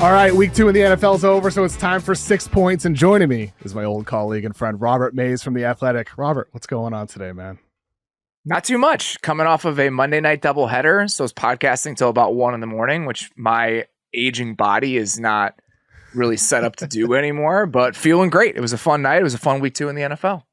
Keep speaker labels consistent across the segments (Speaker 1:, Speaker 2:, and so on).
Speaker 1: All right, week 2 in the NFL is over, so it's time for 6 points. And joining me is my old colleague and friend, Robert Mays from The Athletic. Robert, what's going on today, man?
Speaker 2: Not too much. Coming off of a Monday night doubleheader, so I was podcasting till about 1 a.m, which my aging body is not really set up to do anymore, but feeling great. It was a fun night. It was a fun week 2 in the NFL.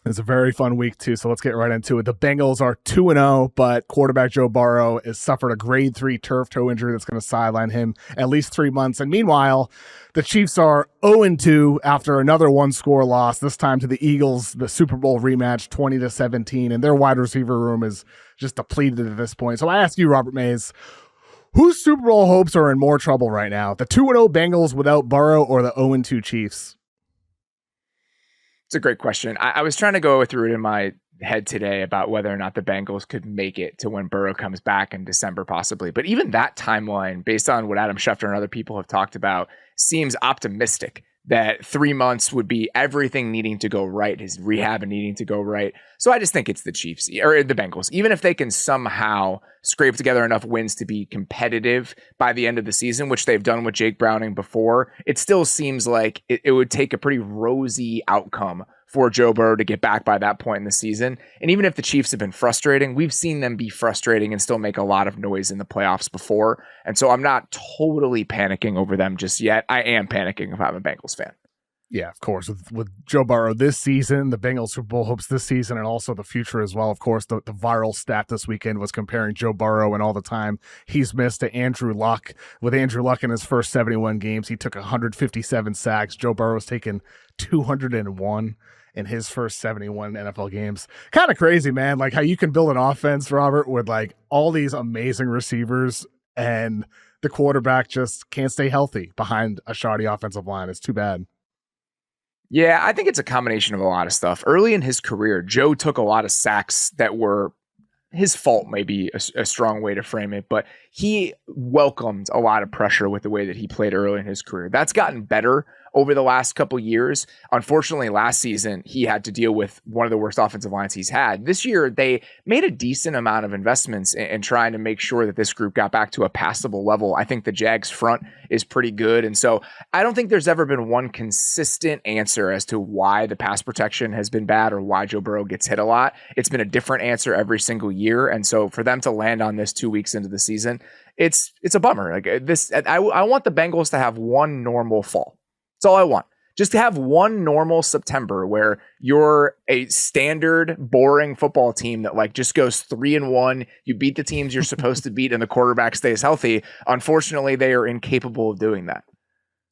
Speaker 1: It's a very fun week, too, so let's get right into it. The Bengals are 2-0, but quarterback Joe Burrow has suffered a grade 3 turf toe injury that's going to sideline him at least 3 months. And meanwhile, the Chiefs are 0-2 after another one-score loss, this time to the Eagles, the Super Bowl rematch, 20-17, and their wide receiver room is just depleted at this point. So I ask you, Robert Mays, whose Super Bowl hopes are in more trouble right now? The 2-0 Bengals without Burrow or the 0-2 Chiefs?
Speaker 2: It's a great question. I was trying to go through it in my head today about whether or not the Bengals could make it to when Burrow comes back in December, possibly. But even that timeline, based on what Adam Schefter and other people have talked about, seems optimistic that 3 months would be everything needing to go right, his rehab and needing to go right. So I just think it's the Chiefs or the Bengals. Even if they can somehow scrape together enough wins to be competitive by the end of the season, which they've done with Jake Browning before, it still seems like it would take a pretty rosy outcome for Joe Burrow to get back by that point in the season. And even if the Chiefs have been frustrating, we've seen them be frustrating and still make a lot of noise in the playoffs before. And so I'm not totally panicking over them just yet. I am panicking if I'm a Bengals fan.
Speaker 1: Yeah, of course. With Joe Burrow this season, the Bengals Super Bowl hopes this season, and also the future as well. Of course, the viral stat this weekend was comparing Joe Burrow and all the time he's missed to Andrew Luck. With Andrew Luck in his first 71 games, he took 157 sacks. Joe Burrow's taken 201 in his first 71 NFL games. Kind of crazy, man. Like how you can build an offense, Robert, with like all these amazing receivers and the quarterback just can't stay healthy behind a shoddy offensive line. It's too bad.
Speaker 2: Yeah, I think it's a combination of a lot of stuff. Early in his career, Joe took a lot of sacks that were his fault, maybe a strong way to frame it, but he welcomed a lot of pressure with the way that he played early in his career. That's gotten better over the last couple years. Unfortunately, last season, he had to deal with one of the worst offensive lines he's had. This year, they made a decent amount of investments in trying to make sure that this group got back to a passable level. I think the Jags front is pretty good. And so I don't think there's ever been one consistent answer as to why the pass protection has been bad or why Joe Burrow gets hit a lot. It's been a different answer every single year. And so for them to land on this 2 weeks into the season, it's a bummer. Like this, I want the Bengals to have one normal fall. That's all I want. Just to have one normal September where you're a standard, boring football team that like just goes 3-1. You beat the teams you're supposed to beat and the quarterback stays healthy. Unfortunately, they are incapable of doing that.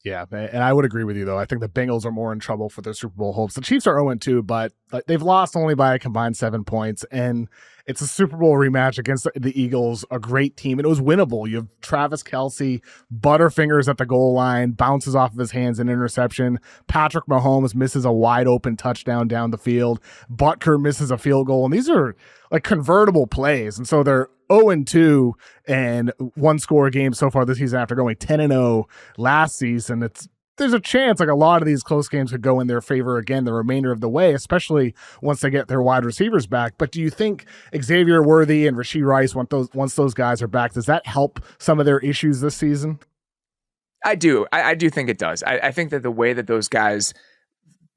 Speaker 1: Yeah, and I would agree with you, though. I think the Bengals are more in trouble for their Super Bowl hopes. The Chiefs are 0-2, but they've lost only by a combined 7 points, and it's a Super Bowl rematch against the Eagles, a great team, and it was winnable. You have Travis Kelce, butterfingers at the goal line, bounces off of his hands, an interception. Patrick Mahomes misses a wide-open touchdown down the field. Butker misses a field goal, and these are like convertible plays, and so they're 0-2 and one-score games so far this season after going 10-0 last season. There's a chance like a lot of these close games could go in their favor again the remainder of the way, especially once they get their wide receivers back. But do you think Xavier Worthy and Rashee Rice, once those guys are back, does that help some of their issues this season?
Speaker 2: I do. I do think it does. I think that the way that those guys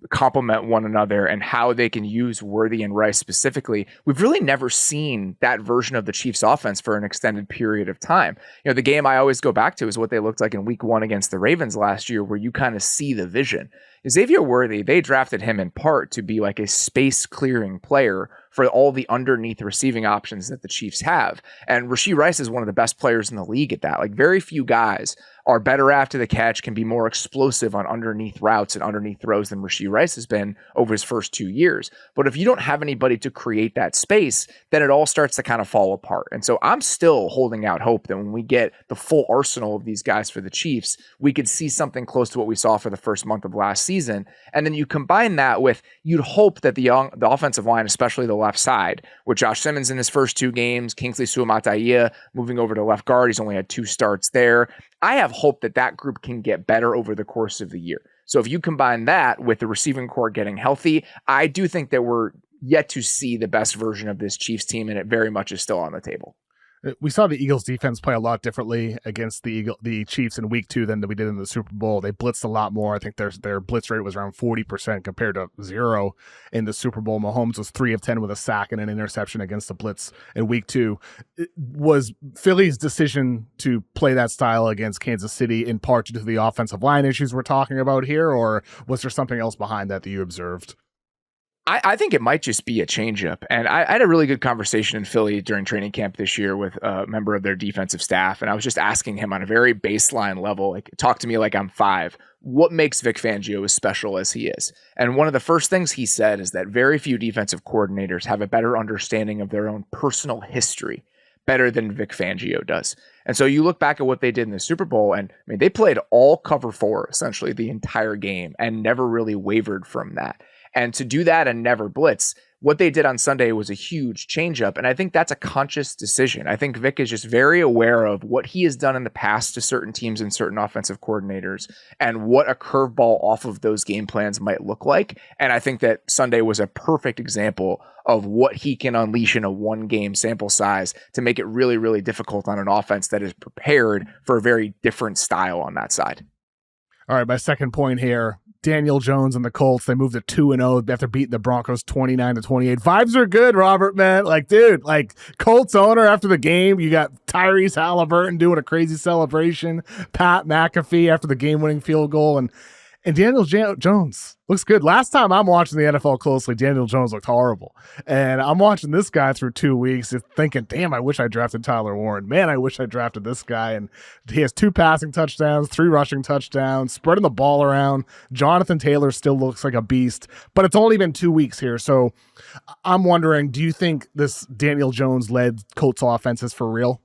Speaker 2: complement one another and how they can use Worthy and Rice specifically, we've really never seen that version of the Chiefs offense for an extended period of time. You know, the game I always go back to is what they looked like in week 1 against the Ravens last year, where you kind of see the vision. Xavier Worthy, they drafted him in part to be like a space clearing player for all the underneath receiving options that the Chiefs have. And Rashee Rice is one of the best players in the league at that. Like very few guys are better after the catch, can be more explosive on underneath routes and underneath throws than Rashee Rice has been over his first 2 years. But if you don't have anybody to create that space, then it all starts to kind of fall apart. And so I'm still holding out hope that when we get the full arsenal of these guys for the Chiefs, we could see something close to what we saw for the first month of last season. And then you combine that with, you'd hope that the offensive line, especially the left side, with Josh Simmons in his first 2 games, Kingsley Suamataia moving over to left guard, he's only had 2 starts there. I have hope that that group can get better over the course of the year. So if you combine that with the receiving core getting healthy, I do think that we're yet to see the best version of this Chiefs team, and it very much is still on the table.
Speaker 1: We saw the Eagles defense play a lot differently against the Chiefs in week 2 than we did in the Super Bowl. They blitzed a lot more. I think their blitz rate was around 40% compared to 0 in the Super Bowl. Mahomes was 3 of 10 with a sack and an interception against the blitz in week 2. Was Philly's decision to play that style against Kansas City in part due to the offensive line issues we're talking about here, or was there something else behind that you observed?
Speaker 2: I think it might just be a changeup. And I had a really good conversation in Philly during training camp this year with a member of their defensive staff. And I was just asking him on a very baseline level, like, talk to me like I'm 5. What makes Vic Fangio as special as he is? And one of the first things he said is that very few defensive coordinators have a better understanding of their own personal history better than Vic Fangio does. And so you look back at what they did in the Super Bowl, and I mean, they played all cover 4 essentially the entire game and never really wavered from that. And to do that and never blitz, what they did on Sunday was a huge changeup. And I think that's a conscious decision. I think Vic is just very aware of what he has done in the past to certain teams and certain offensive coordinators and what a curveball off of those game plans might look like. And I think that Sunday was a perfect example of what he can unleash in a 1-game sample size to make it really, really difficult on an offense that is prepared for a very different style on that side.
Speaker 1: All right, my second point here. Daniel Jones and the Colts, they moved to 2-0 after beating the Broncos 29-28. Vibes are good, Robert, man. Like, dude, like Colts owner after the game, you got Tyrese Halliburton doing a crazy celebration, Pat McAfee after the game-winning field goal, and Daniel Jones looks good. Last time I'm watching the NFL closely, Daniel Jones looked horrible. And I'm watching this guy through 2 weeks thinking, damn, I wish I drafted Tyler Warren. Man, I wish I drafted this guy. And he has 2 passing touchdowns, 3 rushing touchdowns, spreading the ball around. Jonathan Taylor still looks like a beast, but it's only been 2 weeks here. So I'm wondering, do you think this Daniel Jones-led Colts offense is for real?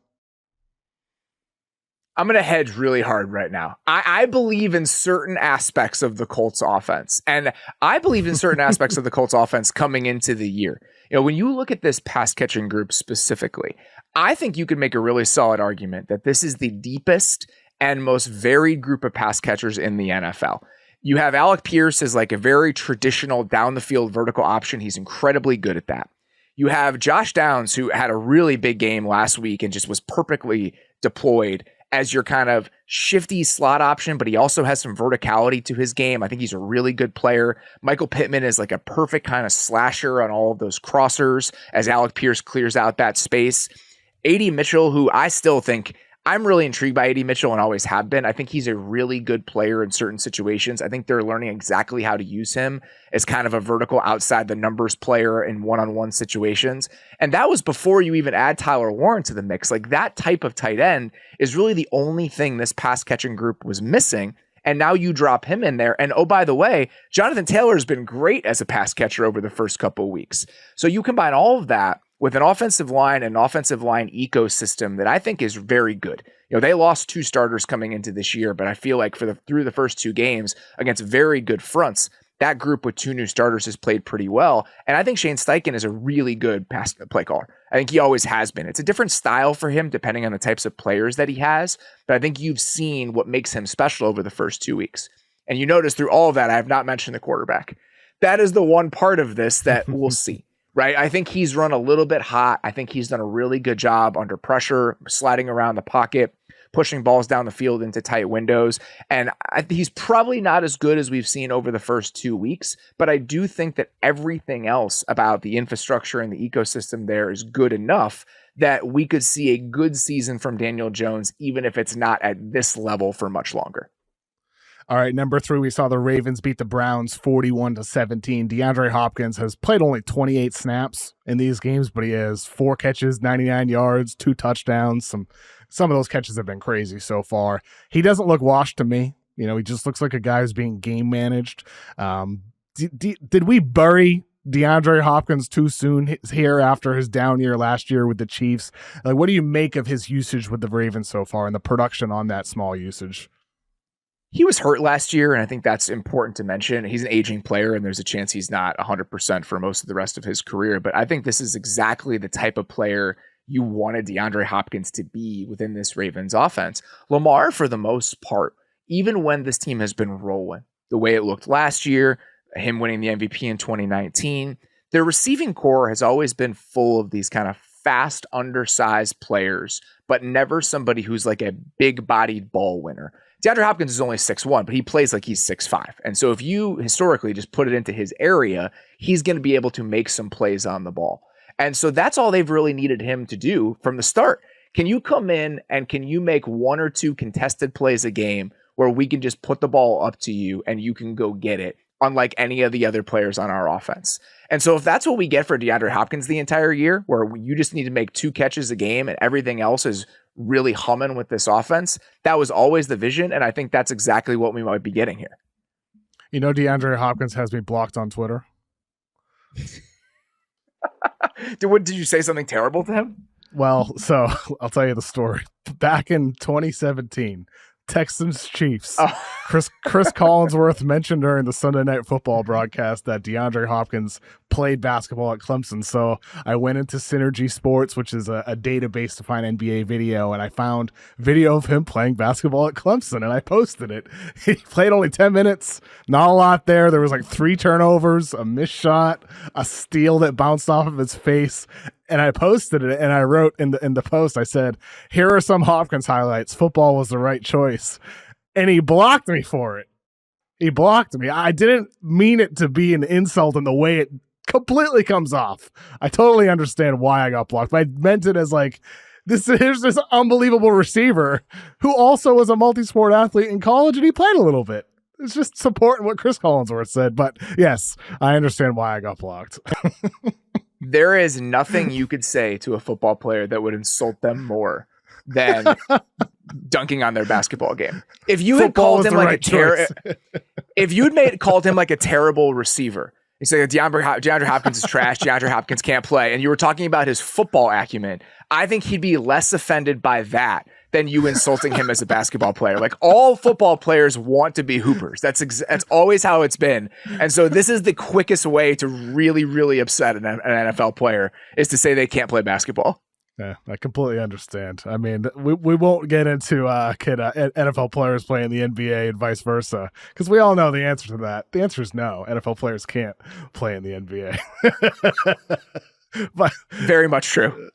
Speaker 2: I'm going to hedge really hard right now. I believe in certain aspects of the Colts offense, and I believe in certain aspects of the Colts offense coming into the year. You know, when you look at this pass catching group specifically, I think you could make a really solid argument that this is the deepest and most varied group of pass catchers in the NFL. You have Alec Pierce as like a very traditional down the field vertical option. He's incredibly good at that. You have Josh Downs, who had a really big game last week and just was perfectly deployed as your kind of shifty slot option, but he also has some verticality to his game. I think he's a really good player. Michael Pittman is like a perfect kind of slasher on all of those crossers as Alec Pierce clears out that space. A.D. Mitchell, who I still think, I'm really intrigued by A.D. Mitchell and always have been. I think he's a really good player in certain situations. I think they're learning exactly how to use him as kind of a vertical outside the numbers player in one-on-one situations. And that was before you even add Tyler Warren to the mix. Like, that type of tight end is really the only thing this pass catching group was missing. And now you drop him in there. And oh, by the way, Jonathan Taylor has been great as a pass catcher over the first couple of weeks. So you combine all of that with an offensive line and offensive line ecosystem that I think is very good. You know, they lost 2 starters coming into this year, but I feel like through the first 2 games against very good fronts, that group with 2 new starters has played pretty well. And I think Shane Steichen is a really good pass play caller. I think he always has been. It's a different style for him depending on the types of players that he has, but I think you've seen what makes him special over the first 2 weeks. And you notice through all of that, I have not mentioned the quarterback. That is the one part of this that we'll see. Right. I think he's run a little bit hot. I think he's done a really good job under pressure, sliding around the pocket, pushing balls down the field into tight windows. And he's probably not as good as we've seen over the first 2 weeks, but I do think that everything else about the infrastructure and the ecosystem there is good enough that we could see a good season from Daniel Jones, even if it's not at this level for much longer.
Speaker 1: All right, number 3, we saw the Ravens beat the Browns 41-17. DeAndre Hopkins has played only 28 snaps in these games, but he has 4 catches, 99 yards, 2 touchdowns. Some of those catches have been crazy so far. He doesn't look washed to me. You know, he just looks like a guy who's being game managed. Did we bury DeAndre Hopkins too soon here after his down year last year with the Chiefs? Like, what do you make of his usage with the Ravens so far and the production on that small usage?
Speaker 2: He was hurt last year, and I think that's important to mention. He's an aging player, and there's a chance he's not 100% for most of the rest of his career. But I think this is exactly the type of player you wanted DeAndre Hopkins to be within this Ravens offense. Lamar, for the most part, even when this team has been rolling, the way it looked last year, him winning the MVP in 2019, their receiving core has always been full of these kind of fast, undersized players, but never somebody who's like a big-bodied ball winner. DeAndre Hopkins is only 6'1", but he plays like he's 6'5". And so if you historically just put it into his area, he's going to be able to make some plays on the ball. And so that's all they've really needed him to do from the start. Can you come in and can you make 1 or 2 contested plays a game where we can just put the ball up to you and you can go get it, unlike any of the other players on our offense? And so if that's what we get for DeAndre Hopkins the entire year, where you just need to make 2 catches a game and everything else is really humming with this offense, that was always the vision. And I think that's exactly what we might be getting here.
Speaker 1: You know, DeAndre Hopkins has me blocked on Twitter.
Speaker 2: Did you say something terrible to him?
Speaker 1: Well, so I'll tell you the story. Back in 2017, Texans Chiefs.
Speaker 2: Oh.
Speaker 1: Chris Collinsworth mentioned during the Sunday Night Football broadcast that DeAndre Hopkins played basketball at Clemson. So I went into Synergy Sports, which is a database to find NBA video, and I found video of him playing basketball at Clemson, and I posted it. He played only 10 minutes, not a lot there. There was like 3 turnovers, a missed shot, a steal that bounced off of his face. And I posted it, and I wrote in the post, I said, "Here are some Hopkins highlights. Football was the right choice." And he blocked me for it. He blocked me. I didn't mean it to be an insult in the way it completely comes off. I totally understand why I got blocked, but I meant it as like, here's this unbelievable receiver who also was a multi-sport athlete in college, and he played a little bit. It's just supporting what Chris Collinsworth said. But yes, I understand why I got blocked.
Speaker 2: There is nothing you could say to a football player that would insult them more than dunking on their basketball game. If you had called him like if you had called him like a terrible receiver, you say DeAndre Hopkins is trash, DeAndre Hopkins can't play, and you were talking about his football acumen, I think he'd be less offended by that than you insulting him as a basketball player. Like, all football players want to be hoopers. That's always how it's been. And so this is the quickest way to really, really upset an NFL player, is to say they can't play basketball.
Speaker 1: Yeah, I completely understand. I mean, we won't get into can NFL players play in the NBA and vice versa, because we all know the answer to that. The answer is no. NFL players can't play in the NBA. But
Speaker 2: very much true.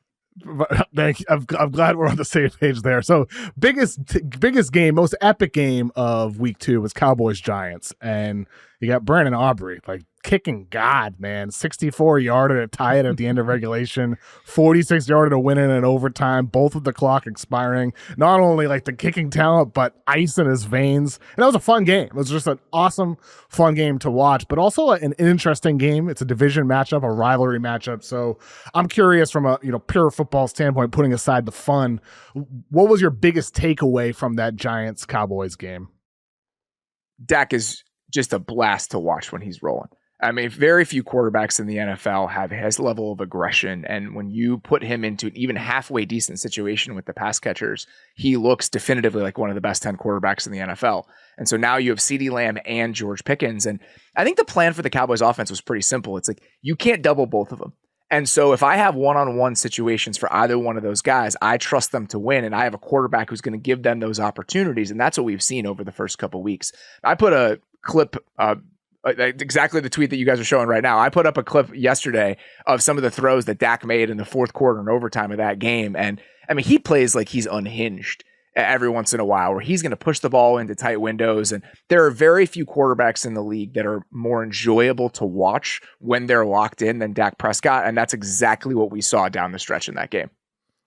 Speaker 1: Thank you. I'm glad we're on the same page there. So biggest game, most epic game of week 2 was Cowboys Giants, and you got Brandon Aubrey, like kicking God, man. 64-yarder to tie it at the end of regulation, 46-yarder to win it in overtime, both with the clock expiring. Not only like the kicking talent, but ice in his veins. And that was a fun game. It was just an awesome, fun game to watch, but also an interesting game. It's a division matchup, a rivalry matchup. So I'm curious, from a pure football standpoint, putting aside the fun, what was your biggest takeaway from that Giants-Cowboys game?
Speaker 2: Dak is just a blast to watch when he's rolling. I mean, very few quarterbacks in the NFL have his level of aggression. And when you put him into an even halfway decent situation with the pass catchers, he looks definitively like one of the best 10 quarterbacks in the NFL. And so now you have CeeDee Lamb and George Pickens. And I think the plan for the Cowboys offense was pretty simple. It's like, you can't double both of them. And so if I have one-on-one situations for either one of those guys, I trust them to win, and I have a quarterback who's going to give them those opportunities. And that's what we've seen over the first couple of weeks. I put a clip, exactly the tweet that you guys are showing right now. I put up a clip yesterday of some of the throws that Dak made in the fourth quarter and overtime of that game. And I mean, he plays like he's unhinged every once in a while, where he's going to push the ball into tight windows. And there are very few quarterbacks in the league that are more enjoyable to watch when they're locked in than Dak Prescott. And that's exactly what we saw down the stretch in that game.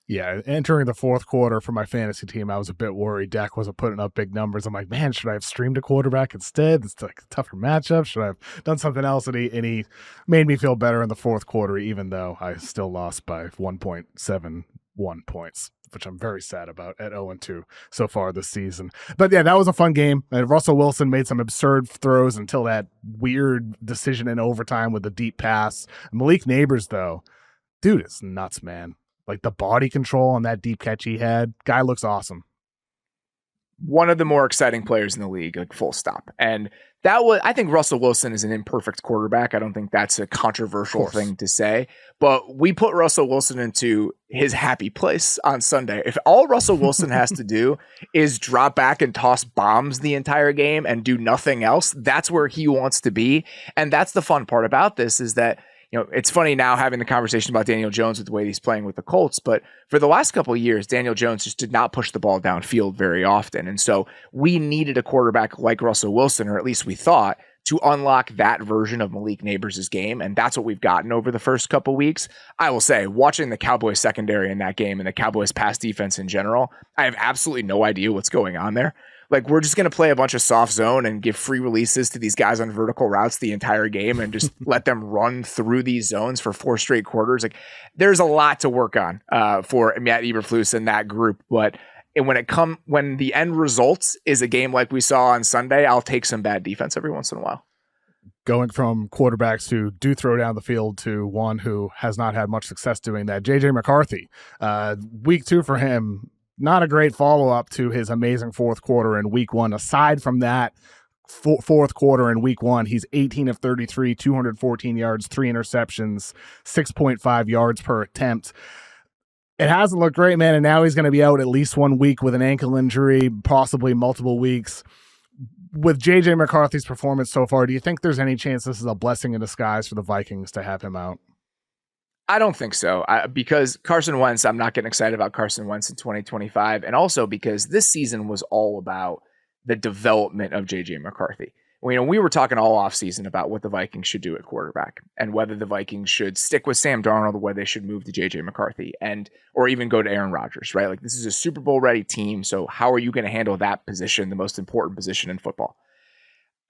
Speaker 1: Yeah, entering the fourth quarter for my fantasy team, I was a bit worried Dak wasn't putting up big numbers. I'm like, man, should I have streamed a quarterback instead? It's like a tougher matchup. Should I have done something else? And he made me feel better in the fourth quarter, even though I still lost by 1.71 points, which I'm very sad about at 0-2 so far this season. But yeah, that was a fun game. And Russell Wilson made some absurd throws until that weird decision in overtime with the deep pass. Malik Neighbors, though, dude, is nuts, man. Like, the body control on that deep catch he had, guy looks awesome.
Speaker 2: One of the more exciting players in the league, like, full stop. And I think Russell Wilson is an imperfect quarterback. I don't think that's a controversial thing to say, but we put Russell Wilson into his happy place on Sunday. If all Russell Wilson has to do is drop back and toss bombs the entire game and do nothing else, that's where he wants to be. And that's the fun part about this, is that, it's funny now having the conversation about Daniel Jones with the way he's playing with the Colts, but for the last couple of years, Daniel Jones just did not push the ball downfield very often. And so we needed a quarterback like Russell Wilson, or at least we thought, to unlock that version of Malik Neighbors' game. And that's what we've gotten over the first couple weeks. I will say, watching the Cowboys secondary in that game and the Cowboys pass defense in general, I have absolutely no idea what's going on there. Like, we're just going to play a bunch of soft zone and give free releases to these guys on vertical routes the entire game and just let them run through these zones for 4 straight quarters. Like, there's a lot to work on for Matt Eberflus and that group. But when the end result is a game like we saw on Sunday, I'll take some bad defense every once in a while.
Speaker 1: Going from quarterbacks who do throw down the field to one who has not had much success doing that, JJ McCarthy, week 2 for him. Not a great follow-up to his amazing fourth quarter in week 1. Aside from that fourth quarter in week 1, he's 18 of 33, 214 yards, 3 interceptions, 6.5 yards per attempt. It hasn't looked great, man, and now he's going to be out at least 1 week with an ankle injury, possibly multiple weeks. With JJ McCarthy's performance so far, do you think there's any chance this is a blessing in disguise for the Vikings to have him out?
Speaker 2: I don't think so, because Carson Wentz, I'm not getting excited about Carson Wentz in 2025, and also because this season was all about the development of J.J. McCarthy. We were talking all offseason about what the Vikings should do at quarterback and whether the Vikings should stick with Sam Darnold or whether they should move to J.J. McCarthy or even go to Aaron Rodgers, right? Like, this is a Super Bowl ready team, so how are you going to handle that position, the most important position in football?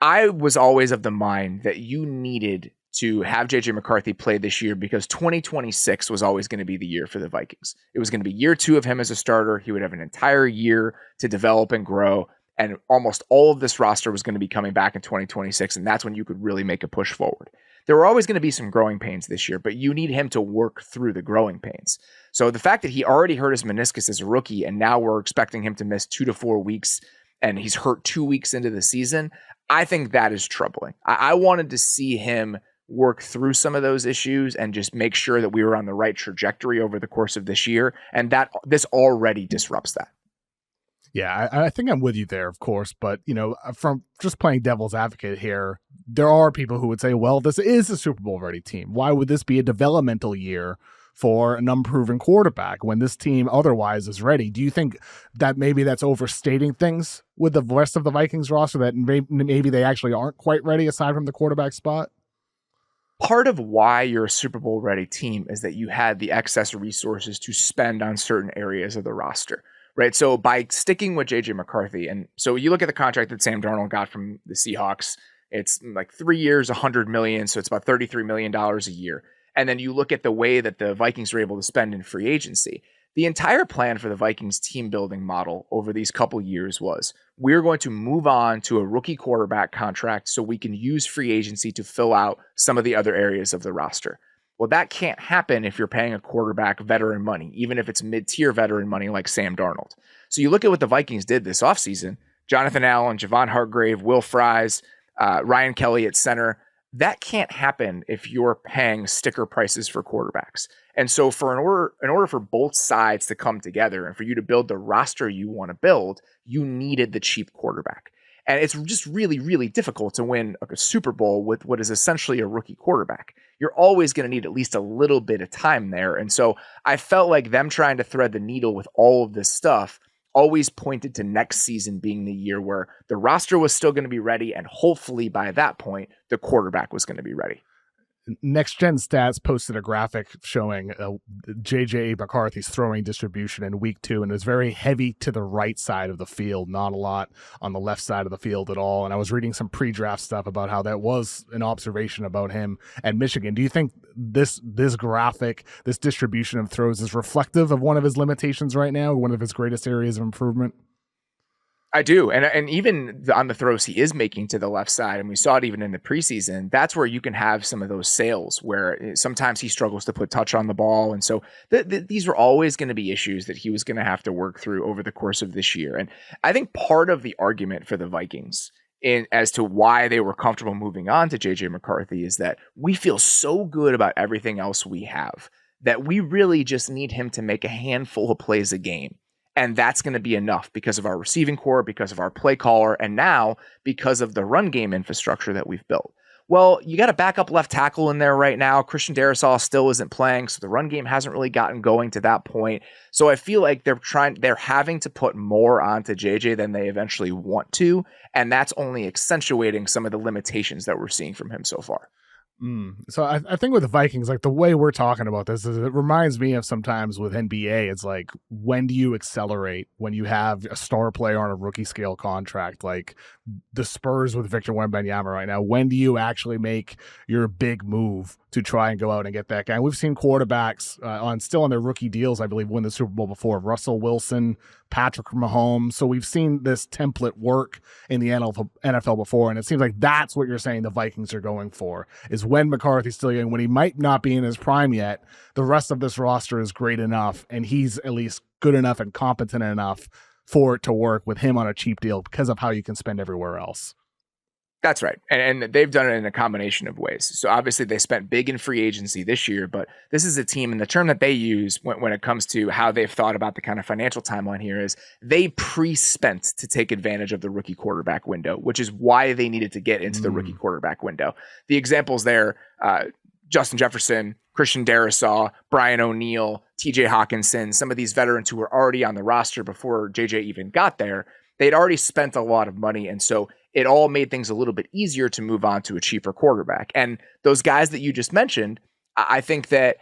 Speaker 2: I was always of the mind that you needed to have JJ McCarthy play this year because 2026 was always going to be the year for the Vikings. It was going to be year 2 of him as a starter. He would have an entire year to develop and grow. And almost all of this roster was going to be coming back in 2026. And that's when you could really make a push forward. There were always going to be some growing pains this year, but you need him to work through the growing pains. So the fact that he already hurt his meniscus as a rookie, and now we're expecting him to miss 2 to 4 weeks, and he's hurt 2 weeks into the season, I think that is troubling. I wanted to see him work through some of those issues and just make sure that we were on the right trajectory over the course of this year. And that this already disrupts that.
Speaker 1: Yeah, I think I'm with you there, of course. But, from just playing devil's advocate here, there are people who would say, well, this is a Super Bowl ready team. Why would this be a developmental year for an unproven quarterback when this team otherwise is ready? Do you think that maybe that's overstating things with the rest of the Vikings roster, that maybe they actually aren't quite ready aside from the quarterback spot?
Speaker 2: Part of why you're a Super Bowl ready team is that you had the excess resources to spend on certain areas of the roster, right? So by sticking with JJ McCarthy, and so you look at the contract that Sam Darnold got from the Seahawks, it's like 3 years, $100 million. So it's about $33 million a year. And then you look at the way that the Vikings were able to spend in free agency. The entire plan for the Vikings team building model over these couple years was, we're going to move on to a rookie quarterback contract so we can use free agency to fill out some of the other areas of the roster. Well, that can't happen if you're paying a quarterback veteran money, even if it's mid-tier veteran money like Sam Darnold. So you look at what the Vikings did this offseason, Jonathan Allen, Javon Hargrave, Will Fries, Ryan Kelly at center. That can't happen if you're paying sticker prices for quarterbacks. And so in order for both sides to come together and for you to build the roster you want to build, you needed the cheap quarterback. And it's just really, really difficult to win a Super Bowl with what is essentially a rookie quarterback. You're always going to need at least a little bit of time there. And so I felt like them trying to thread the needle with all of this stuff always pointed to next season being the year where the roster was still going to be ready. And hopefully by that point, the quarterback was going to be ready.
Speaker 1: Next Gen Stats posted a graphic showing JJ McCarthy's throwing distribution in week 2, and it was very heavy to the right side of the field, not a lot on the left side of the field at all. And I was reading some pre-draft stuff about how that was an observation about him at Michigan. Do you think this graphic, this distribution of throws is reflective of one of his limitations right now, one of his greatest areas of improvement?
Speaker 2: I do. And even on the throws he is making to the left side, and we saw it even in the preseason, that's where you can have some of those sails where sometimes he struggles to put touch on the ball. And so these were always going to be issues that he was going to have to work through over the course of this year. And I think part of the argument for the Vikings as to why they were comfortable moving on to JJ McCarthy is that we feel so good about everything else we have that we really just need him to make a handful of plays a game. And that's going to be enough because of our receiving core, because of our play caller, and now because of the run game infrastructure that we've built. Well, you got a backup left tackle in there right now. Christian Darrisaw still isn't playing, so the run game hasn't really gotten going to that point. So I feel like they're having to put more onto JJ than they eventually want to, and that's only accentuating some of the limitations that we're seeing from him so far.
Speaker 1: So I think with the Vikings, like the way we're talking about this is it reminds me of sometimes with NBA, it's like, when do you accelerate when you have a star player on a rookie scale contract, like the Spurs with Victor Wembanyama right now? When do you actually make your big move to try and go out and get that guy? And we've seen quarterbacks on their rookie deals, I believe, win the Super Bowl before. Russell Wilson, Patrick Mahomes. So we've seen this template work in the NFL before, and it seems like that's what you're saying the Vikings are going for, is when McCarthy's still young, when he might not be in his prime yet, the rest of this roster is great enough, and he's at least good enough and competent enough for it to work with him on a cheap deal because of how you can spend everywhere else.
Speaker 2: That's right. And they've done it in a combination of ways. So obviously they spent big in free agency this year, but this is a team, and the term that they use when it comes to how they've thought about the kind of financial timeline here is they pre-spent to take advantage of the rookie quarterback window, which is why they needed to get into the rookie quarterback window. The examples there, Justin Jefferson, Christian Darrisaw, Brian O'Neill, TJ Hawkinson, some of these veterans who were already on the roster before JJ even got there, they'd already spent a lot of money. And so it all made things a little bit easier to move on to a cheaper quarterback. And those guys that you just mentioned, I think that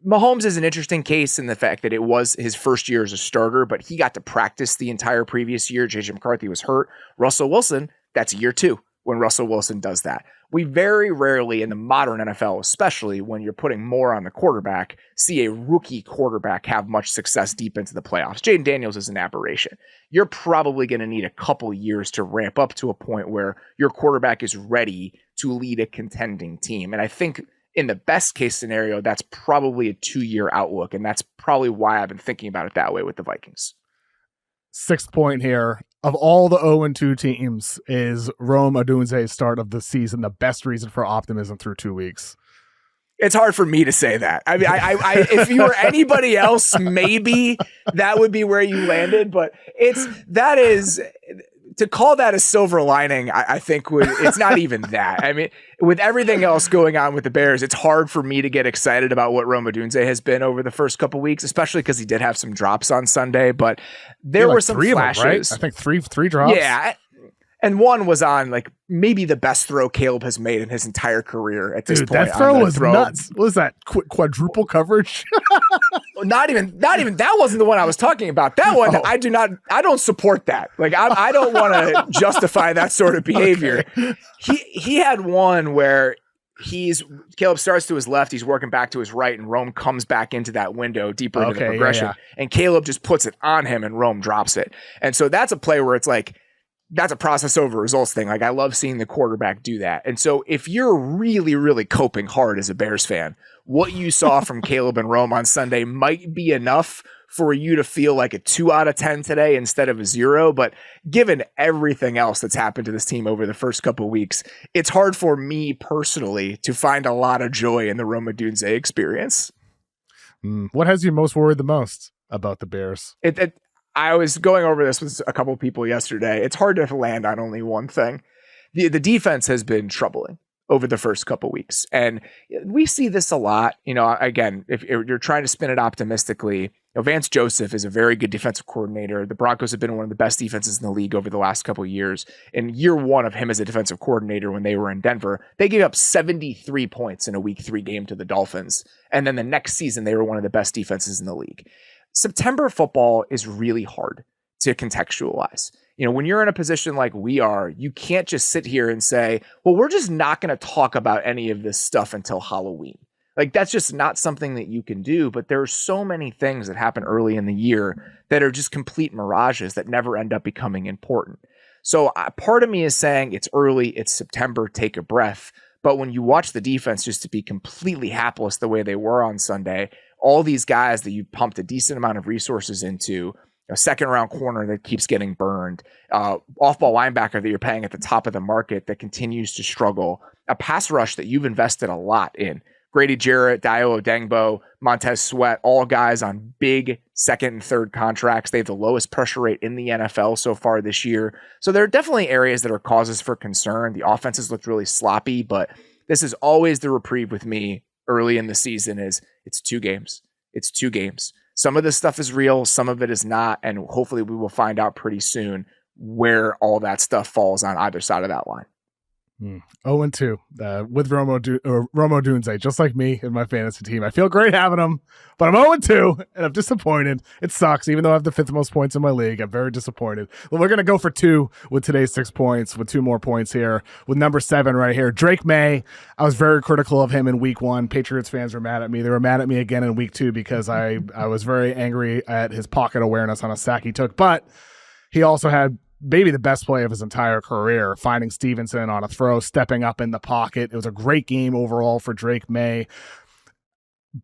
Speaker 2: Mahomes is an interesting case in the fact that it was his first year as a starter, but he got to practice the entire previous year. JJ McCarthy was hurt. Russell Wilson, that's year 2 when Russell Wilson does that. We very rarely in the modern NFL, especially when you're putting more on the quarterback, see a rookie quarterback have much success deep into the playoffs. Jaden Daniels is an aberration. You're probably going to need a couple years to ramp up to a point where your quarterback is ready to lead a contending team. And I think in the best case scenario, that's probably a 2-year outlook. And that's probably why I've been thinking about it that way with the Vikings.
Speaker 1: 6th point here. Of all the 0-2 teams, is Rome Odunze's start of the season the best reason for optimism through 2 weeks?
Speaker 2: It's hard for me to say that. I mean, I if you were anybody else, maybe that would be where you landed. But to call that a silver lining, I think it's not even that. I mean, with everything else going on with the Bears, it's hard for me to get excited about what Rome Odunze has been over the first couple weeks, especially because he did have some drops on Sunday. But there were some flashes. Them, right?
Speaker 1: I think three drops.
Speaker 2: Yeah. And one was on like maybe the best throw Caleb has made in his entire career at this point.
Speaker 1: That throw was nuts. What was that? Quadruple coverage?
Speaker 2: Not even that wasn't the one I was talking about. That one, I don't support that. Like I don't want to justify that sort of behavior. Okay. He had one where Caleb starts to his left, he's working back to his right, and Rome comes back into that window deeper into the progression. Yeah. And Caleb just puts it on him and Rome drops it. And so that's a play where it's like, that's a process over results thing. Like I love seeing the quarterback do that. And so if you're really, really coping hard as a Bears fan, what you saw from Caleb and Rome on Sunday might be enough for you to feel like a 2 out of 10 today instead of a 0. But given everything else that's happened to this team over the first couple of weeks, it's hard for me personally to find a lot of joy in the Rome Odunze experience.
Speaker 1: What has you most worried the most about the Bears?
Speaker 2: I was going over this with a couple of people yesterday. It's hard to land on only one thing. The defense has been troubling over the first couple of weeks. And we see this a lot. You know, again, if you're trying to spin it optimistically, Vance Joseph is a very good defensive coordinator. The Broncos have been one of the best defenses in the league over the last couple of years. In year 1 of him as a defensive coordinator when they were in Denver, they gave up 73 points in a week 3 game to the Dolphins. And then the next season, they were one of the best defenses in the league. September football is really hard to contextualize. You know, when you're in a position like we are, you can't just sit here and say, well, we're just not going to talk about any of this stuff until Halloween. Like, that's just not something that you can do. But there are so many things that happen early in the year that are just complete mirages that never end up becoming important. So part of me is saying it's early, it's September, take a breath. But when you watch the defense just to be completely hapless the way they were on Sunday, all these guys that you pumped a decent amount of resources into, a second round corner that keeps getting burned, off-ball linebacker that you're paying at the top of the market that continues to struggle, a pass rush that you've invested a lot in. Grady Jarrett, Dio Odengbo, Montez Sweat, all guys on big second and third contracts. They have the lowest pressure rate in the NFL so far this year. So there are definitely areas that are causes for concern. The offenses looked really sloppy, but this is always the reprieve with me early in the season is it's 2 games. It's 2 games. Some of this stuff is real, some of it is not, and hopefully we will find out pretty soon where all that stuff falls on either side of that line.
Speaker 1: 0-2 with Rome Odunze, just like me and my fantasy team. I feel great having him, but I'm 0-2 and I'm disappointed. It sucks, even though I have the 5th most points in my league. I'm very disappointed. Well, we're going to go for 2 with today's 6 points, with 2 more points here, with number 7 right here. Drake Maye. I was very critical of him in week 1. Patriots fans were mad at me. They were mad at me again in week 2 because I was very angry at his pocket awareness on a sack he took, but he also had maybe the best play of his entire career, finding Stevenson on a throw, stepping up in the pocket. It was a great game overall for Drake Maye.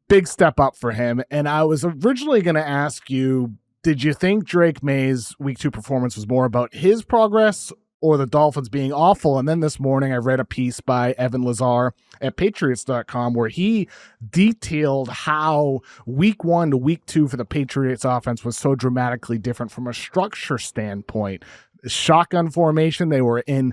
Speaker 1: Big step up for him. And I was originally going to ask you, did you think Drake Maye's week 2 performance was more about his progress or the Dolphins being awful? And then this morning I read a piece by Evan Lazar at Patriots.com where he detailed how week 1 to week 2 for the Patriots offense was so dramatically different from a structure standpoint. Shotgun formation, they were in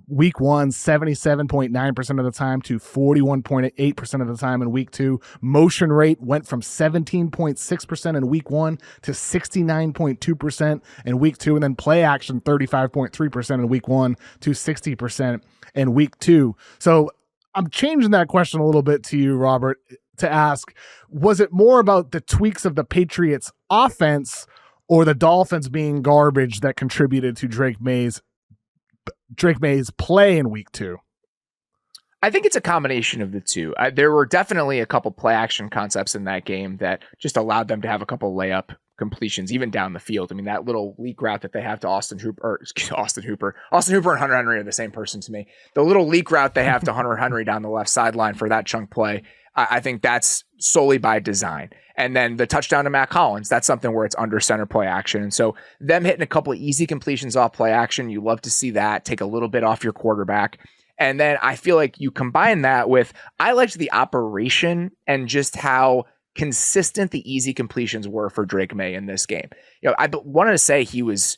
Speaker 1: week 1 77.9% of the time to 41.8% of the time in week 2. Motion rate went from 17.6% in week 1 to 69.2% in week 2, and then play action 35.3% in week 1 to 60% in week 2. So I'm changing that question a little bit to you, Robert, to ask, was it more about the tweaks of the Patriots offense or the Dolphins being garbage that contributed to Drake Maye's play in week 2?
Speaker 2: I think it's a combination of the two. There were definitely a couple play action concepts in that game that just allowed them to have a couple layup completions, even down the field. I mean, that little leak route that they have to Austin Hooper and Hunter Henry are the same person to me. The little leak route they have to Hunter Henry down the left sideline for that chunk play, I think that's solely by design. And then the touchdown to Matt Collins, that's something where it's under center play action. And so them hitting a couple of easy completions off play action, you love to see that, take a little bit off your quarterback. And then I feel like you combine that with, I liked the operation and just how consistent the easy completions were for Drake Maye in this game. You know, I wanted to say he was,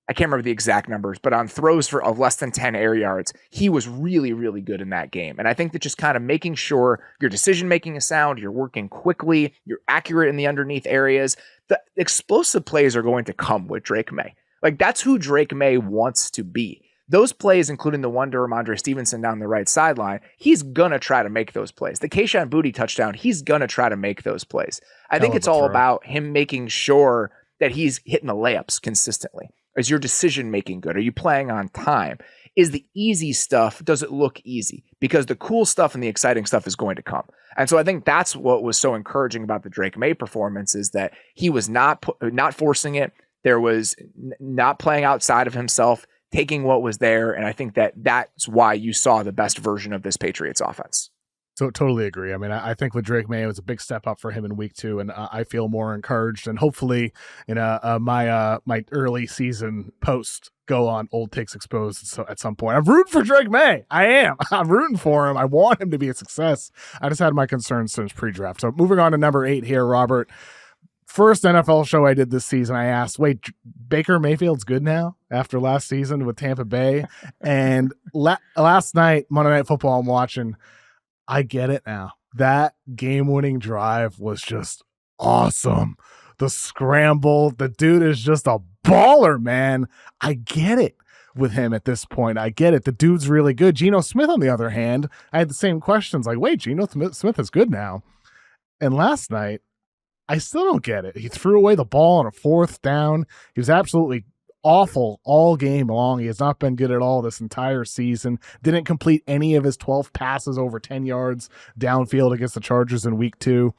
Speaker 2: I can't remember the exact numbers, but on throws of less than 10 air yards, he was really, really good in that game. And I think that just kind of making sure your decision-making is sound, you're working quickly, you're accurate in the underneath areas, the explosive plays are going to come with Drake Maye. Like, that's who Drake Maye wants to be. Those plays, including the one to Ramondre Stevenson down the right sideline, he's going to try to make those plays. The Kayshon Boutte touchdown, he's going to try to make those plays. I think it's all about him making sure that he's hitting the layups consistently. Is your decision making good? Are you playing on time? Is the easy stuff, does it look easy? Because the cool stuff and the exciting stuff is going to come. And so I think that's what was so encouraging about the Drake Maye performance, is that he was not forcing it. There was not playing outside of himself, taking what was there. And I think that that's why you saw the best version of this Patriots offense.
Speaker 1: So totally agree. I mean, I think with Drake Maye, it was a big step up for him in week 2, and I feel more encouraged. And hopefully, in my early season post, go on Old Takes Exposed. So at some point, I'm rooting for Drake Maye. I am. I'm rooting for him. I want him to be a success. I just had my concerns since pre-draft. So moving on to number 8 here, Robert. First NFL show I did this season, I asked, wait, Baker Mayfield's good now after last season with Tampa Bay? And last night, Monday Night Football, I'm watching. I get it now. That game-winning drive was just awesome. The scramble, the dude is just a baller, man. I get it with him at this point. I get it. The dude's really good. Geno Smith, on the other hand, I had the same questions. Like, wait, Geno Smith is good now. And last night, I still don't get it. He threw away the ball on a 4th down. He was absolutely awful all game long. He has not been good at all this entire season. Didn't complete any of his 12 passes over 10 yards downfield against the Chargers in week 2.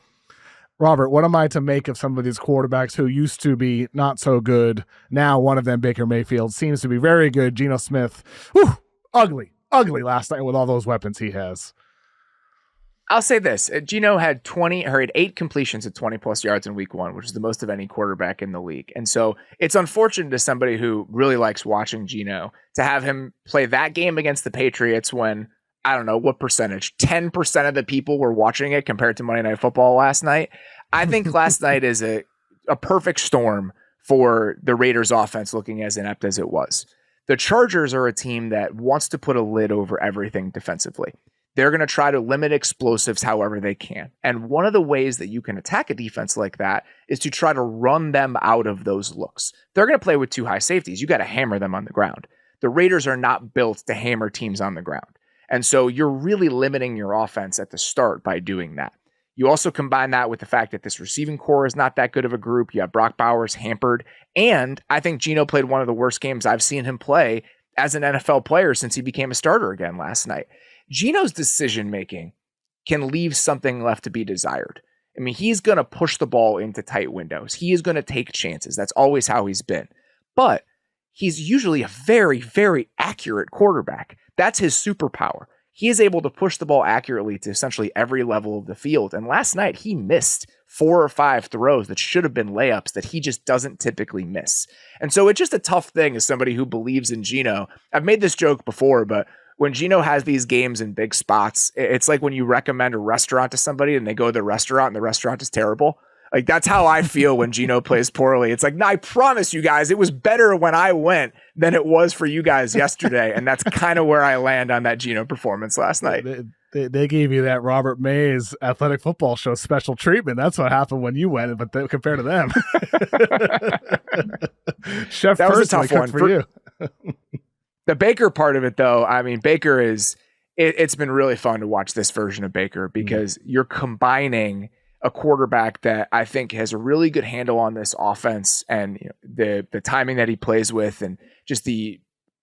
Speaker 1: Robert, what am I to make of some of these quarterbacks who used to be not so good? Now one of them, Baker Mayfield, seems to be very good. Geno Smith, ugly last night with all those weapons he has.
Speaker 2: I'll say this. Geno had 8 completions at 20 plus yards in week 1, which is the most of any quarterback in the league. And so it's unfortunate to somebody who really likes watching Geno to have him play that game against the Patriots when I don't know what percentage, 10% of the people were watching it compared to Monday Night Football last night. I think last night is a perfect storm for the Raiders offense looking as inept as it was. The Chargers are a team that wants to put a lid over everything defensively. They're going to try to limit explosives however they can. And one of the ways that you can attack a defense like that is to try to run them out of those looks. They're going to play with 2 high safeties. You got to hammer them on the ground. The Raiders are not built to hammer teams on the ground. And so you're really limiting your offense at the start by doing that. You also combine that with the fact that this receiving core is not that good of a group. You have Brock Bowers hampered. And I think Geno played one of the worst games I've seen him play as an NFL player since he became a starter again last night. Geno's decision-making can leave something left to be desired. I mean, he's going to push the ball into tight windows. He is going to take chances. That's always how he's been. But he's usually a very, very accurate quarterback. That's his superpower. He is able to push the ball accurately to essentially every level of the field. And last night, he missed 4 or 5 throws that should have been layups that he just doesn't typically miss. And so it's just a tough thing as somebody who believes in Geno. I've made this joke before, but when Geno has these games in big spots, it's like when you recommend a restaurant to somebody and they go to the restaurant and the restaurant is terrible. Like, that's how I feel when Geno plays poorly. It's like, no, I promise you guys, it was better when I went than it was for you guys yesterday. And that's kind of where I land on that Geno performance last night.
Speaker 1: They gave you that Robert Mays Athletic Football Show special treatment. That's what happened when you went, but compared to them. Chef,
Speaker 2: that was a tough one
Speaker 1: for you.
Speaker 2: The Baker part of it, though, I mean, Baker is, it's been really fun to watch this version of Baker because you're combining a quarterback that I think has a really good handle on this offense and the timing that he plays with and just the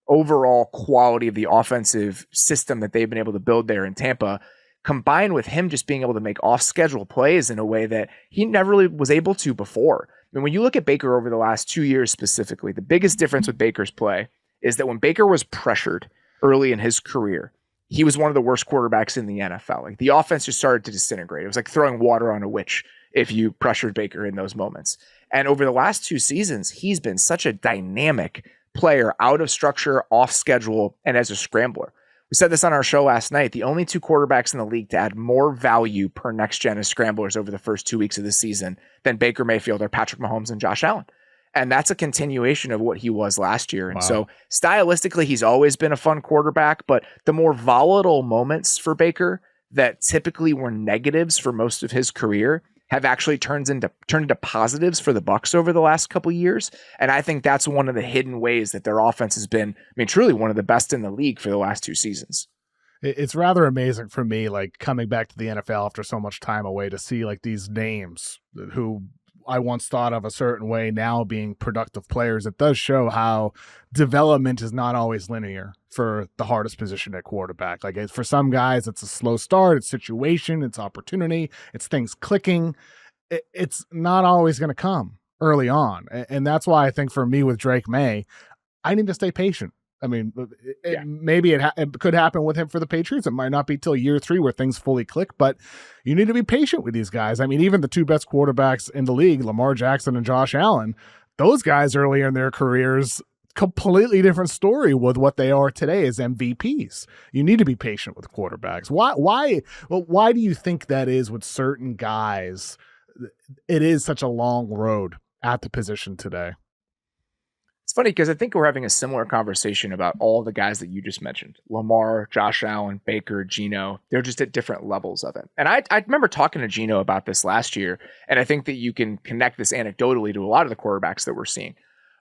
Speaker 2: overall quality of the offensive system that they've been able to build there in Tampa, combined with him just being able to make off-schedule plays in a way that he never really was able to before. I mean, when you look at Baker over the last 2 years specifically, the biggest difference with Baker's play is that when Baker was pressured early in his career, he was one of the worst quarterbacks in the NFL. Like, the offense just started to disintegrate. It was like throwing water on a witch if you pressured Baker in those moments. And over the last 2 seasons, he's been such a dynamic player out of structure, off schedule, and as a scrambler. We said this on our show last night. The only 2 quarterbacks in the league to add more value per next gen as scramblers over the first 2 weeks of the season than Baker Mayfield are Patrick Mahomes and Josh Allen. And that's a continuation of what he was last year. And so stylistically, he's always been a fun quarterback, but the more volatile moments for Baker that typically were negatives for most of his career have actually turned into positives for the Bucs over the last couple of years. And I think that's one of the hidden ways that their offense has been, I mean, truly one of the best in the league for the last 2 seasons.
Speaker 1: It's rather amazing for me, like, coming back to the NFL after so much time away to see like these names who I once thought of a certain way now being productive players. It does show how development is not always linear for the hardest position at quarterback. Like, for some guys, it's a slow start, it's situation, it's opportunity, it's things clicking. It's not always going to come early on. And that's why I think for me with Drake Maye, I need to stay patient. I mean, maybe it could happen with him for the Patriots. It might not be till year 3 where things fully click, but you need to be patient with these guys. I mean, even the 2 best quarterbacks in the league, Lamar Jackson and Josh Allen, those guys earlier in their careers, completely different story with what they are today as MVPs. You need to be patient with quarterbacks. Why do you think that is with certain guys? It is such a long road at the position today.
Speaker 2: It's funny because I think we're having a similar conversation about all the guys that you just mentioned. Lamar, Josh Allen, Baker, Geno. They're just at different levels of it. And I remember talking to Geno about this last year, and I think that you can connect this anecdotally to a lot of the quarterbacks that we're seeing.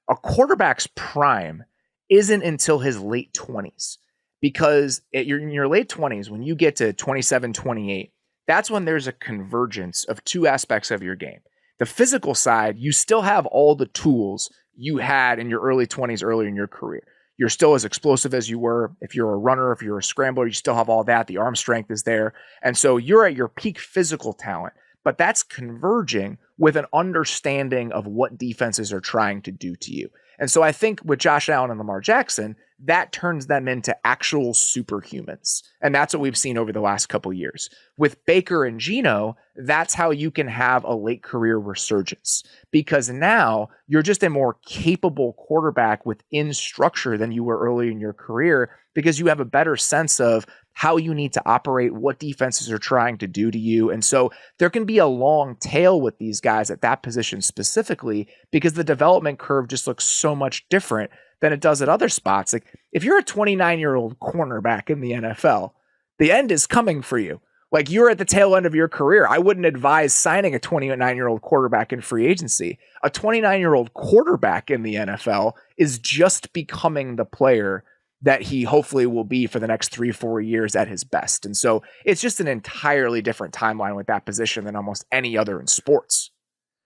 Speaker 2: A quarterback's prime isn't until his late 20s, because in your late 20s, when you get to 27, 28, that's when there's a convergence of 2 aspects of your game. The physical side, you still have all the tools you had in your early 20s, earlier in your career. You're still as explosive as you were. If you're a runner, if you're a scrambler, you still have all that. The arm strength is there. And so you're at your peak physical talent, but that's converging with an understanding of what defenses are trying to do to you. And so I think with Josh Allen and Lamar Jackson, that turns them into actual superhumans. And that's what we've seen over the last couple of years. With Baker and Geno, that's how you can have a late career resurgence, because now you're just a more capable quarterback within structure than you were early in your career, because you have a better sense of how you need to operate, what defenses are trying to do to you. And so there can be a long tail with these guys at that position specifically because the development curve just looks so much different than it does at other spots. Like if you're a 29-year-old cornerback in the NFL, the end is coming for you. Like you're at the tail end of your career. I wouldn't advise signing a 29-year-old quarterback in free agency. A 29-year-old quarterback in the NFL is just becoming the player that he hopefully will be for the next 3-4 years at his best. And so it's just an entirely different timeline with that position than almost any other in sports.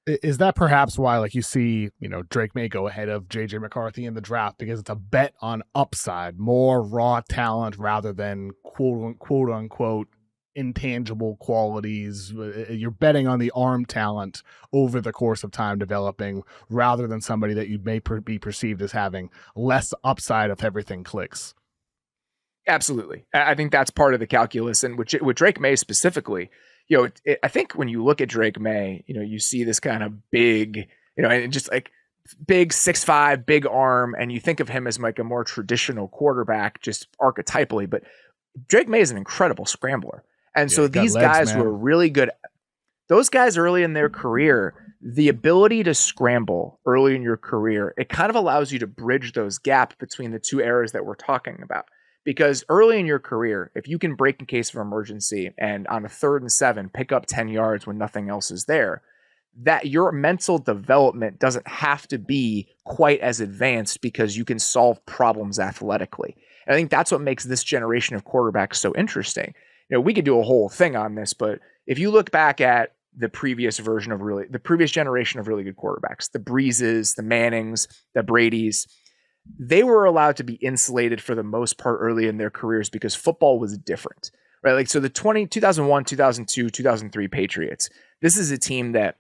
Speaker 1: Is that perhaps why, like, you see, Drake Maye go ahead of JJ McCarthy in the draft because it's a bet on upside, more raw talent rather than quote unquote intangible qualities? You're betting on the arm talent over the course of time developing rather than somebody that you may be perceived as having less upside if everything clicks.
Speaker 2: Absolutely. I think that's part of the calculus. And with Drake Maye specifically, I think when you look at Drake Maye, you see this kind of big, and just like big 6'5", big arm, and you think of him as like a more traditional quarterback, just archetypally. But Drake Maye is an incredible scrambler. And so these guys who are really good, those guys early in their career, the ability to scramble early in your career, it kind of allows you to bridge those gaps between the two eras that we're talking about. Because early in your career, if you can break in case of emergency and on a 3rd and 7, pick up 10 yards when nothing else is there, that your mental development doesn't have to be quite as advanced because you can solve problems athletically. And I think that's what makes this generation of quarterbacks so interesting. We could do a whole thing on this, but if you look back at the previous generation of really good quarterbacks, the Breezes, the Mannings, the Bradys, they were allowed to be insulated for the most part early in their careers because football was different, right? Like, so the 2001, 2002, 2003 Patriots, this is a team that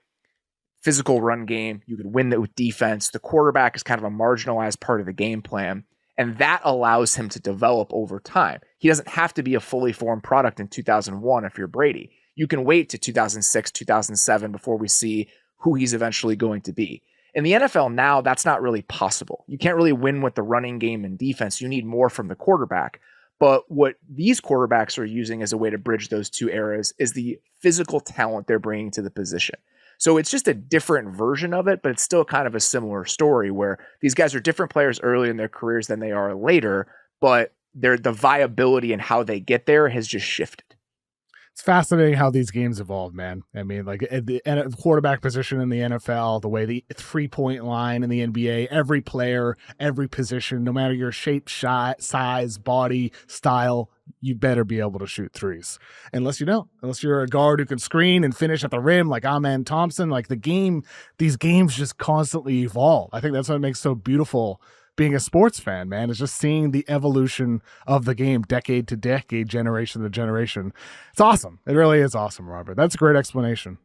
Speaker 2: physical run game, you could win that with defense. The quarterback is kind of a marginalized part of the game plan. And that allows him to develop over time. He doesn't have to be a fully formed product in 2001 if you're Brady. You can wait to 2006, 2007 before we see who he's eventually going to be. In the NFL now, that's not really possible. You can't really win with the running game and defense. You need more from the quarterback. But what these quarterbacks are using as a way to bridge those two eras is the physical talent they're bringing to the position. So it's just a different version of it, but it's still kind of a similar story where these guys are different players early in their careers than they are later, but the viability and how they get there has just shifted.
Speaker 1: It's fascinating how these games evolve, man. I mean, like the quarterback position in the NFL, the way the 3-point line in the NBA, every player, every position, no matter your shape, size, body, style, you better be able to shoot threes. Unless you're a guard who can screen and finish at the rim like Amen Thompson. Like these games just constantly evolve. I think that's what makes so beautiful being a sports fan, man, is just seeing the evolution of the game decade to decade, generation to generation. It's awesome. It really is awesome, Robert. That's a great explanation.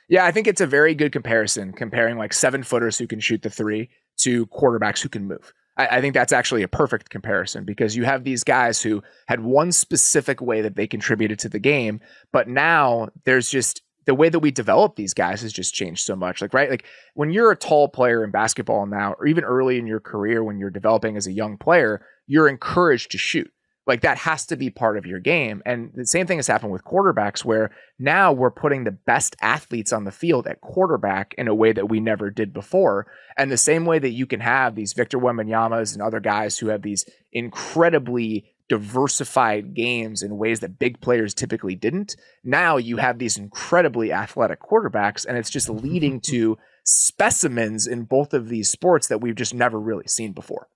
Speaker 2: Yeah, I think it's a very good comparison, comparing like 7-footers who can shoot the three to quarterbacks who can move. I think that's actually a perfect comparison because you have these guys who had one specific way that they contributed to the game, but now there's just the way that we develop these guys has just changed so much. Like, right? Like when you're a tall player in basketball now, or even early in your career, when you're developing as a young player, you're encouraged to shoot. Like that has to be part of your game. And the same thing has happened with quarterbacks where now we're putting the best athletes on the field at quarterback in a way that we never did before. And the same way that you can have these Victor Wembanyama's and other guys who have these incredibly diversified games in ways that big players typically didn't. Now you have these incredibly athletic quarterbacks, and it's just leading to specimens in both of these sports that we've just never really seen before.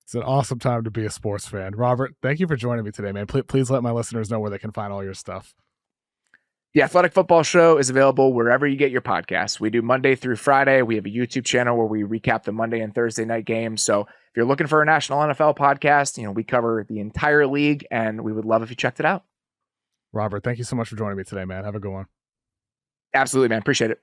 Speaker 1: It's an awesome time to be a sports fan. Robert, thank you for joining me today, man. Please let my listeners know where they can find all your stuff.
Speaker 2: The Athletic Football Show is available wherever you get your podcasts. We do Monday through Friday. We have a YouTube channel where we recap the Monday and Thursday night games. So if you're looking for a national NFL podcast, we cover the entire league, and we would love if you checked it out.
Speaker 1: Robert, thank you so much for joining me today, man. Have a good one.
Speaker 2: Absolutely, man. Appreciate it.